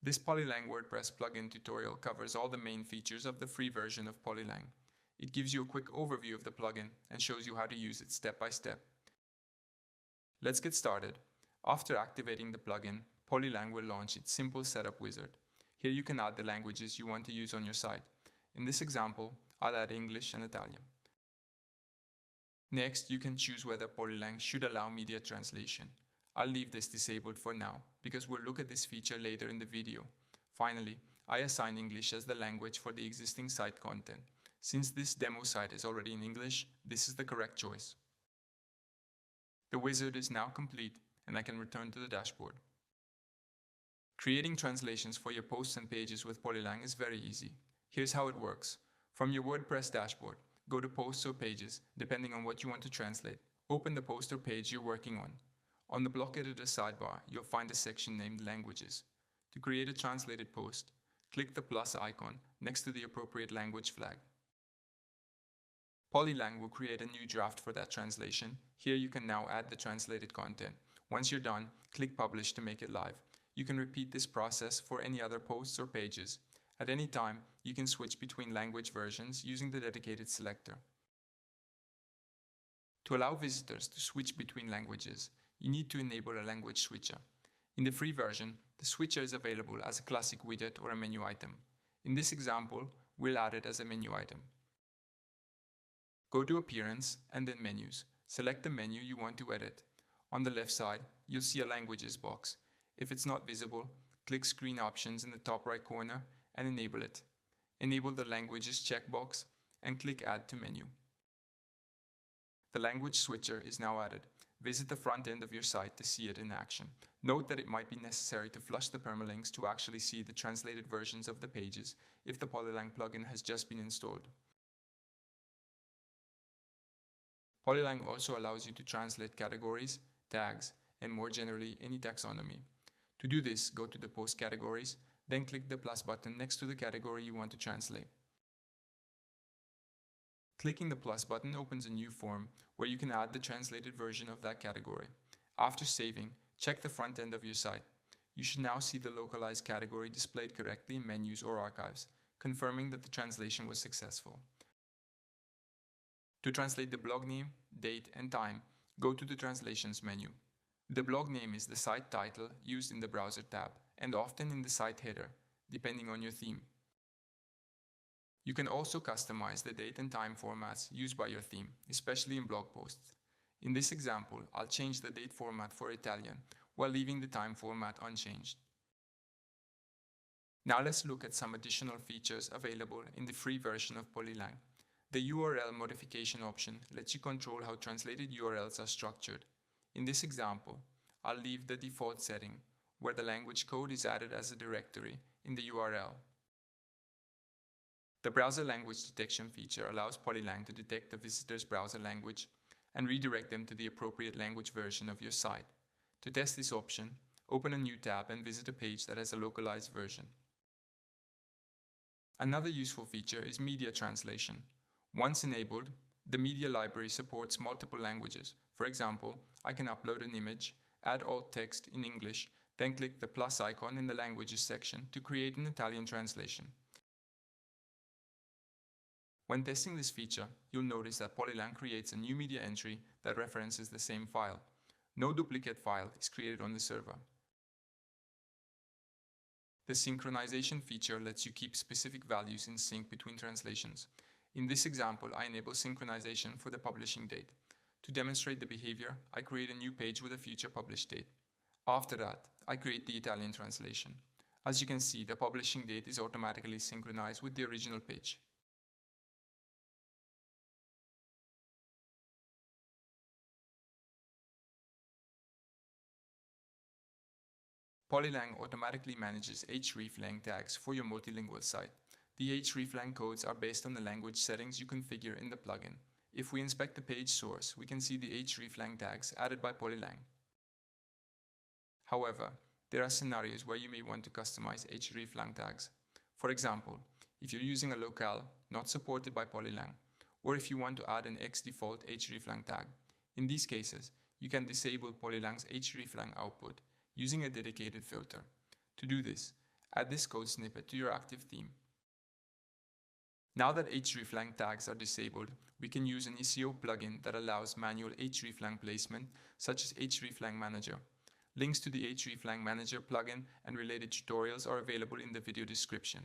This Polylang WordPress plugin tutorial covers all the main features of the free version of Polylang. It gives you a quick overview of the plugin and shows you how to use it step by step. Let's get started. After activating the plugin, Polylang will launch its simple setup wizard. Here you can add the languages you want to use on your site. In this example, I'll add English and Italian. Next, you can choose whether Polylang should allow media translation. I'll leave this disabled for now, because we'll look at this feature later in the video. Finally, I assign English as the language for the existing site content. Since this demo site is already in English, this is the correct choice. The wizard is now complete, and I can return to the dashboard. Creating translations for your posts and pages with Polylang is very easy. Here's how it works. From your WordPress dashboard, go to Posts or Pages, depending on what you want to translate. Open the post or page you're working on. On the block editor sidebar, you'll find a section named Languages. To create a translated post, click the plus icon next to the appropriate language flag. Polylang will create a new draft for that translation. Here you can now add the translated content. Once you're done, click Publish to make it live. You can repeat this process for any other posts or pages. At any time, you can switch between language versions using the dedicated selector. To allow visitors to switch between languages, you need to enable a language switcher. In the free version, the switcher is available as a classic widget or a menu item. In this example, we'll add it as a menu item. Go to Appearance and then Menus. Select the menu you want to edit. On the left side, you'll see a Languages box. If it's not visible, click Screen Options in the top right corner and enable it. Enable the Languages checkbox and click Add to Menu. The language switcher is now added. Visit the front end of your site to see it in action. Note that it might be necessary to flush the permalinks to actually see the translated versions of the pages if the Polylang plugin has just been installed. Polylang also allows you to translate categories, tags, and more generally any taxonomy. To do this, go to the post categories, then click the plus button next to the category you want to translate. Clicking the plus button opens a new form where you can add the translated version of that category. After saving, check the front end of your site. You should now see the localized category displayed correctly in menus or archives, confirming that the translation was successful. To translate the blog name, date, and time, go to the Translations menu. The blog name is the site title used in the Browser tab, and often in the site header, depending on your theme. You can also customize the date and time formats used by your theme, especially in blog posts. In this example, I'll change the date format for Italian, while leaving the time format unchanged. Now let's look at some additional features available in the free version of Polylang. The URL modification option lets you control how translated URLs are structured. In this example, I'll leave the default setting, where the language code is added as a directory in the URL. The browser language detection feature allows Polylang to detect the visitor's browser language and redirect them to the appropriate language version of your site. To test this option, open a new tab and visit a page that has a localized version. Another useful feature is media translation. Once enabled, the media library supports multiple languages. For example, I can upload an image, add alt text in English, then click the plus icon in the Languages section to create an Italian translation. When testing this feature, you'll notice that Polylang creates a new media entry that references the same file. No duplicate file is created on the server. The synchronization feature lets you keep specific values in sync between translations. In this example, I enable synchronization for the publishing date. To demonstrate the behavior, I create a new page with a future published date. After that, I create the Italian translation. As you can see, the publishing date is automatically synchronized with the original page. Polylang automatically manages Hreflang tags for your multilingual site. The Hreflang codes are based on the language settings you configure in the plugin. If we inspect the page source, we can see the Hreflang tags added by Polylang. However, there are scenarios where you may want to customize Hreflang tags. For example, if you're using a locale not supported by Polylang, or if you want to add an xdefault Hreflang tag. In these cases, you can disable Polylang's Hreflang output using a dedicated filter. To do this, Add this code snippet to your active theme. Now that Hreflang tags are disabled, we can use an SEO plugin that allows manual Hreflang placement, such as Hreflang Manager. Links to the Hreflang Manager plugin and related tutorials are available in the video description.